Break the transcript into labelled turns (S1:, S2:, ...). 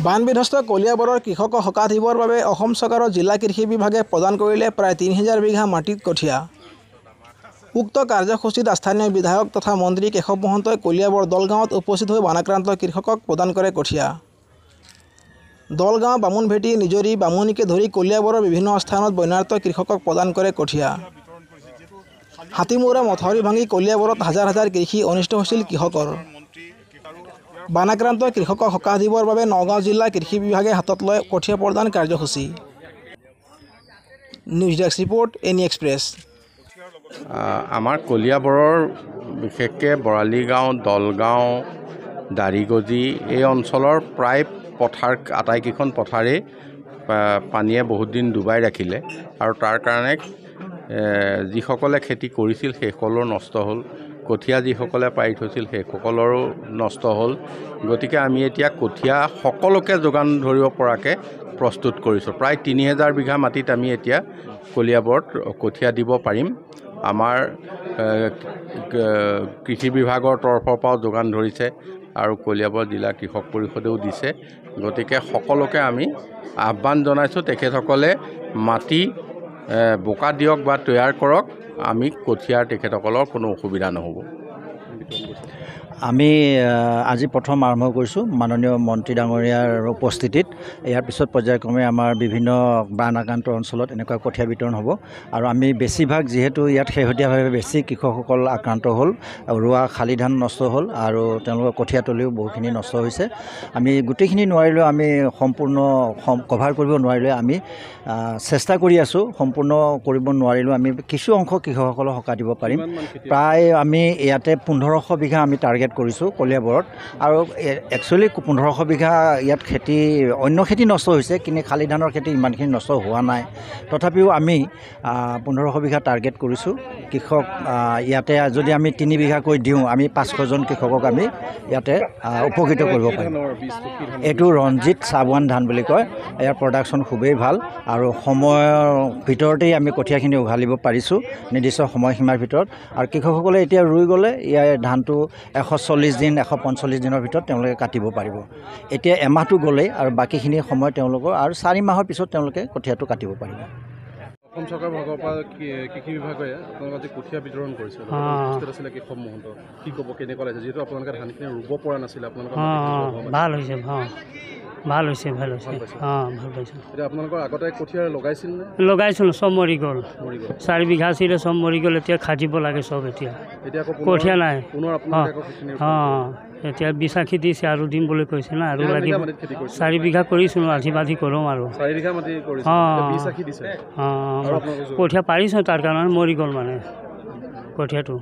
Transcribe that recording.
S1: বান বিধ্বস্ত কলিয়াবৰৰ কৃষকক সকাহ দিবৰ বাবে অসম চৰকাৰৰ জিলা কৃষি বিভাগে প্ৰদান কৰিলে প্ৰায় ৩,০০০ বিঘা মাটিত কঠীয়া। উক্ত কাৰ্যসূচীত স্থানীয় বিধায়ক তথা মন্ত্ৰী কেশৱ মহন্তই কলিয়াবৰ দলগাঁৱত উপস্থিত হৈ বানাক্ৰান্ত কৃষকক প্ৰদান কৰে কঠীয়া। দলগাঁও, বামুণভেটি, নিজৰি, বামুণীকে ধৰি কলিয়াবৰৰ বিভিন্ন স্থানত বন্যাৰ্ত কৃষকক প্ৰদান কৰে কঠীয়া। হাতীমূৰা মথাউৰি ভাঙি কলিয়াবৰত হাজাৰ হাজাৰ কৃষি অনিষ্ট হৈছিল কৃষকৰ। বানাক্ৰান্ত কৃষকক সকাহ দিবৰ বাবে নগাঁও জিলা কৃষি বিভাগে হাতত লয় কঠীয়া প্ৰদান কাৰ্যসূচী। News desk report, any express.
S2: আমাৰ কলিয়াবৰৰ বিশেষকৈ বৰালি গাঁও, দলগাঁও, দাৰিগজি এই অঞ্চলৰ প্ৰায় পথাৰ আটাইকেইখন পথাৰেই পানীয়ে বহুত দিন ডুবাই ৰাখিলে আৰু তাৰ কাৰণে যিসকলে খেতি কৰিছিল সেইসকলৰ নষ্ট হ'ল, কঠীয়া যিসকলে পাৰি থৈছিল সেইসকলৰো নষ্ট হ'ল। গতিকে আমি এতিয়া কঠীয়া সকলোকে যোগান ধৰিব পৰাকৈ প্ৰস্তুত কৰিছোঁ। প্ৰায় ৩,০০০ বিঘা মাটিত আমি এতিয়া কলিয়াবৰত কঠীয়া দিব পাৰিম। আমাৰ কৃষি বিভাগৰ তৰফৰ পৰাও যোগান ধৰিছে আৰু কলিয়াবৰ জিলা কৃষক পৰিষদেও দিছে। গতিকে সকলোকে আমি আহ্বান জনাইছোঁ, তেখেতসকলে মাটি বোকা দিয়ক বা তৈয়াৰ কৰক, আমি কঠীয়াৰ তেখেতসকলৰ কোনো অসুবিধা নহ'ব।
S3: আমি আজি প্ৰথম আৰম্ভ কৰিছোঁ মাননীয় মন্ত্ৰী ডাঙৰীয়াৰ উপস্থিতিত। ইয়াৰ পিছত পৰ্যায়ক্ৰমে আমাৰ বিভিন্ন বান আক্ৰান্ত অঞ্চলত এনেকুৱা কঠীয়া বিতৰণ হ'ব আৰু আমি বেছিভাগ যিহেতু ইয়াত শেহতীয়াভাৱে বেছি কৃষকসকল আক্ৰান্ত হ'ল, ৰোৱা শালি ধান নষ্ট হ'ল আৰু তেওঁলোকৰ কঠীয়াতলিও বহুখিনি নষ্ট হৈছে। আমি গোটেইখিনি নোৱাৰিলেও আমি সম্পূৰ্ণ কভাৰ কৰিব নোৱাৰিলে আমি চেষ্টা কৰি আছোঁ। সম্পূৰ্ণ কৰিব নোৱাৰিলেও আমি কিছু অংশ কৃষকসকলক সকাহ দিব পাৰিম। প্ৰায় আমি ইয়াতে ১৫০০ বিঘা আমি টাৰ্গেট কৰিছোঁ কলিয়াবৰত আৰু একচুৱেলি ১৫০০ বিঘা ইয়াত খেতি অন্য খেতি নষ্ট হৈছে, কিন্তু শালি ধানৰ খেতি ইমানখিনি নষ্ট হোৱা নাই। তথাপিও আমি ১৫০০ বিঘা টাৰ্গেট কৰিছোঁ কৃষক। ইয়াতে যদি আমি ৩ বিঘাকৈ দিওঁ, আমি ৫০০জন কৃষকক আমি ইয়াতে উপকৃত কৰিব পাৰিম। এইটো ৰঞ্জিত চাবুৱান ধান বুলি কয়। ইয়াৰ প্ৰডাকশ্যন খুবেই ভাল আৰু সময়ৰ ভিতৰতেই আমি কঠীয়াখিনি উঘালিব পাৰিছোঁ নিৰ্দিষ্ট সময়সীমাৰ ভিতৰত। আৰু কৃষকসকলে এতিয়া ৰুই গ'লে ইয়াৰ ধানটো ১৪০ দিন ১৪৫ দিনৰ ভিতৰত তেওঁলোকে কাটিব পাৰিব। এতিয়া এমাহটো গ'লেই আৰু বাকীখিনি সময় তেওঁলোকৰ আৰু ৪ মাহৰ পিছত তেওঁলোকে কঠীয়াটো কাটিব পাৰিব।
S4: অসম চৰকাৰৰ ভাগৰ পৰা কৃষি বিভাগে আপোনালোকে যে কঠীয়া বিতৰণ কৰিছে, আছিলে কেশৱ মহন্ত, কি ক'ব, কেনেকুৱা লাগিছে? যিহেতু আপোনালোকে ধানখিনি ৰুব পৰা নাছিলে, আপোনালোকৰ
S5: ভাল হৈছে, ভাল হৈছে, ভাল পাইছোঁ।
S4: এতিয়া আপোনালোকৰ আগতে কঠীয়া লগাইছিল নে?
S5: লগাইছিলোঁ, চব মৰি গ'ল। ৪ বিঘা আছিলে, চব মৰি গ'ল। এতিয়া খাজিব লাগে চব। এতিয়া কঠীয়া নাই। এতিয়া বিশাখী দিছে আৰু দিম বুলি কৈছে না, আৰু লাগিব। ৪ বিঘা কৰিছোঁ, আধি বাধি কৰোঁ আৰু। কঠীয়া পাৰিছোঁ, তাৰ কাৰণে মৰি গ'ল মানে কঠীয়াটো।